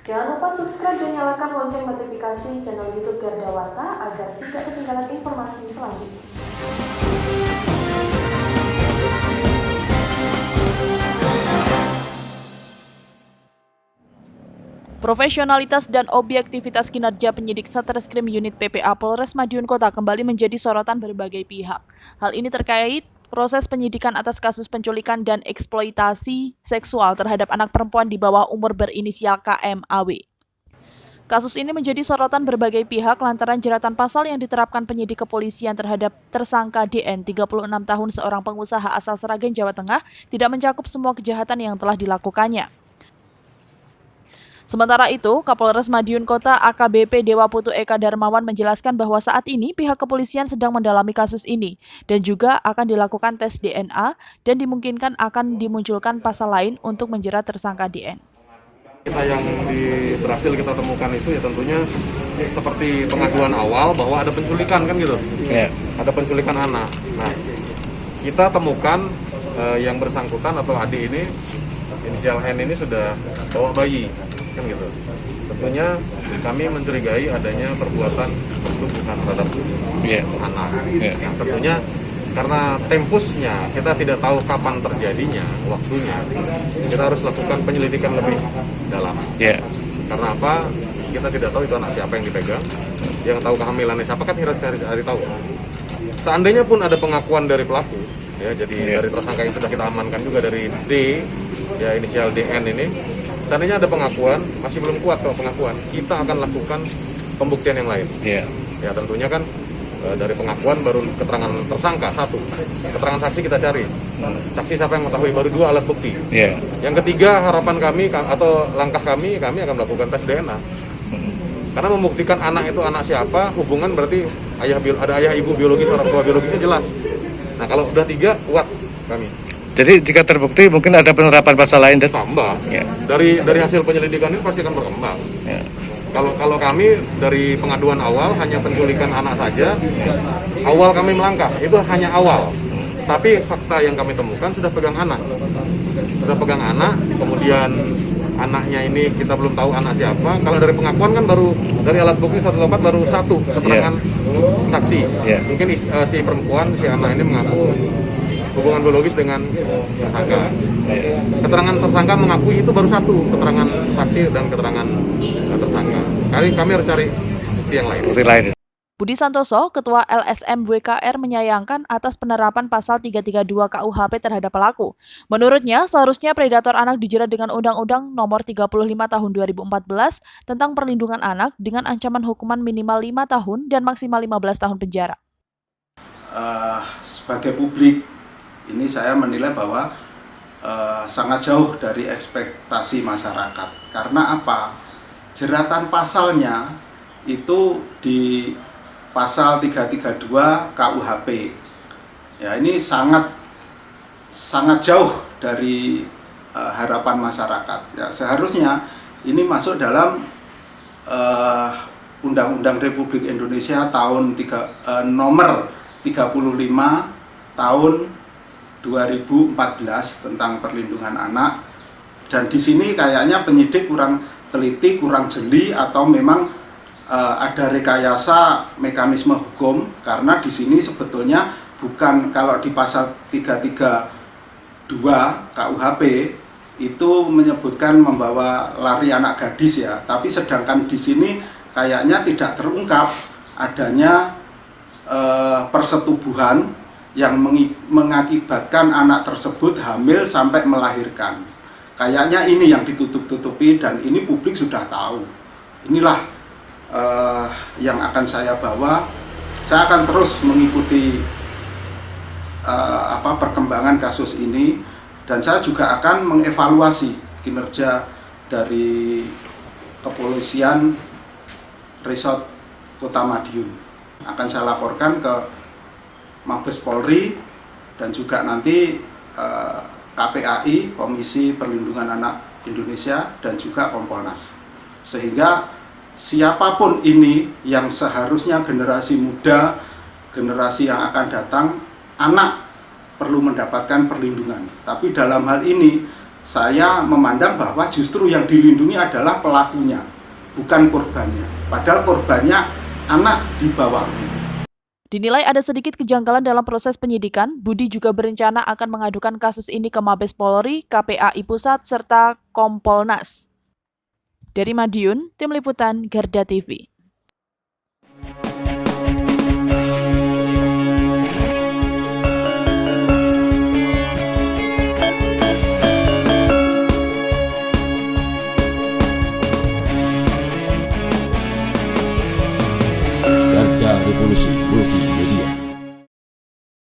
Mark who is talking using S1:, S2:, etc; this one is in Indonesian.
S1: Jangan lupa subscribe dan nyalakan lonceng notifikasi channel YouTube Garda Warta agar tidak ketinggalan informasi selanjutnya.
S2: Profesionalitas dan objektivitas kinerja penyidik Satreskrim Unit PPA Polres Madiun Kota kembali menjadi sorotan berbagai pihak. Hal ini terkait proses penyidikan atas kasus penculikan dan eksploitasi seksual terhadap anak perempuan di bawah umur berinisial KMAW. Kasus ini menjadi sorotan berbagai pihak lantaran jeratan pasal yang diterapkan penyidik kepolisian terhadap tersangka DN 36 tahun seorang pengusaha asal Sragen, Jawa Tengah tidak mencakup semua kejahatan yang telah dilakukannya. Sementara itu, Kapolres Madiun Kota AKBP Dewa Putu Eka Darmawan menjelaskan bahwa saat ini pihak kepolisian sedang mendalami kasus ini dan juga akan dilakukan tes DNA dan dimungkinkan akan dimunculkan pasal lain untuk menjerat tersangka DN.
S3: Yang berhasil kita temukan itu ya tentunya seperti pengaduan awal bahwa ada penculikan kan gitu, ada penculikan anak. Nah, kita temukan yang bersangkutan atau adik ini, inisial N ini sudah bawa bayi kan gitu. Tentunya kami mencurigai adanya perbuatan persetubuhan terhadap anak. Yang tentunya karena tempusnya kita tidak tahu kapan terjadinya, waktunya, kita harus lakukan penyelidikan lebih dalam. Karena apa? Kita tidak tahu itu anak siapa yang dipegang, yang tahu kehamilannya siapa kan harus cari tahu. Seandainya pun ada pengakuan dari pelaku, ya jadi dari tersangka yang sudah kita amankan juga dari D, ya inisial DN ini. Seandainya ada pengakuan, masih belum kuat kalau pengakuan, kita akan lakukan pembuktian yang lain. Ya tentunya kan dari pengakuan baru keterangan tersangka satu, keterangan saksi kita cari. Saksi siapa yang mengetahui baru dua alat bukti. Yang ketiga harapan kami atau langkah kami akan melakukan tes DNA. Karena membuktikan anak itu anak siapa, hubungan berarti ada ayah ibu biologis, orang tua biologisnya jelas. Nah kalau udah tiga kuat kami.
S4: Jadi jika terbukti mungkin ada penerapan pasal lain dan
S3: tambah. Dari hasil penyelidikan ini pasti akan berkembang. Kalau kami dari pengaduan awal hanya penculikan anak saja, awal kami melangkah itu hanya awal. Tapi fakta yang kami temukan sudah pegang anak, kemudian anaknya ini kita belum tahu anak siapa. Kalau dari pengakuan kan baru dari alat bukti 104 baru satu keterangan saksi. Mungkin si perempuan, si anak ini mengaku hubungan biologis dengan tersangka. Keterangan tersangka mengakui itu baru satu, keterangan saksi dan keterangan tersangka. Kami harus cari bukti yang lain.
S2: Budi Santoso, Ketua LSM WKR menyayangkan atas penerapan pasal 332 KUHP terhadap pelaku. Menurutnya, seharusnya predator anak dijerat dengan Undang-Undang Nomor 35 Tahun 2014 tentang perlindungan anak dengan ancaman hukuman minimal 5 tahun dan maksimal 15 tahun penjara.
S5: Sebagai publik, ini saya menilai bahwa sangat jauh dari ekspektasi masyarakat. Karena apa? Jeratan pasalnya itu di pasal 332 KUHP. Ya, ini sangat jauh dari harapan masyarakat. Ya, seharusnya ini masuk dalam Undang-Undang Republik Indonesia tahun nomor 35 tahun 2014 tentang perlindungan anak. Dan di sini kayaknya penyidik kurang teliti, kurang jeli, atau memang ada rekayasa mekanisme hukum, karena di sini sebetulnya bukan, kalau di pasal 332 KUHP itu menyebutkan membawa lari anak gadis ya, tapi sedangkan di sini kayaknya tidak terungkap adanya persetubuhan yang mengakibatkan anak tersebut hamil sampai melahirkan. Kayaknya ini yang ditutup-tutupi dan ini publik sudah tahu. Inilah yang akan saya bawa. Saya akan terus mengikuti perkembangan kasus ini, dan saya juga akan mengevaluasi kinerja dari kepolisian Resort Kota Madiun. Akan saya laporkan ke Mabes Polri dan juga nanti KPAI, Komisi Perlindungan Anak Indonesia, dan juga Kompolnas. Sehingga siapapun ini yang seharusnya generasi muda, generasi yang akan datang, anak perlu mendapatkan perlindungan. Tapi dalam hal ini saya memandang bahwa justru yang dilindungi adalah pelakunya, bukan korbannya. Padahal korbannya anak di bawahnya.
S2: Dinilai ada sedikit kejanggalan dalam proses penyidikan, Budi juga berencana akan mengadukan kasus ini ke Mabes Polri, KPAI Pusat, serta Kompolnas. Dari Madiun, Tim Liputan Garda TV.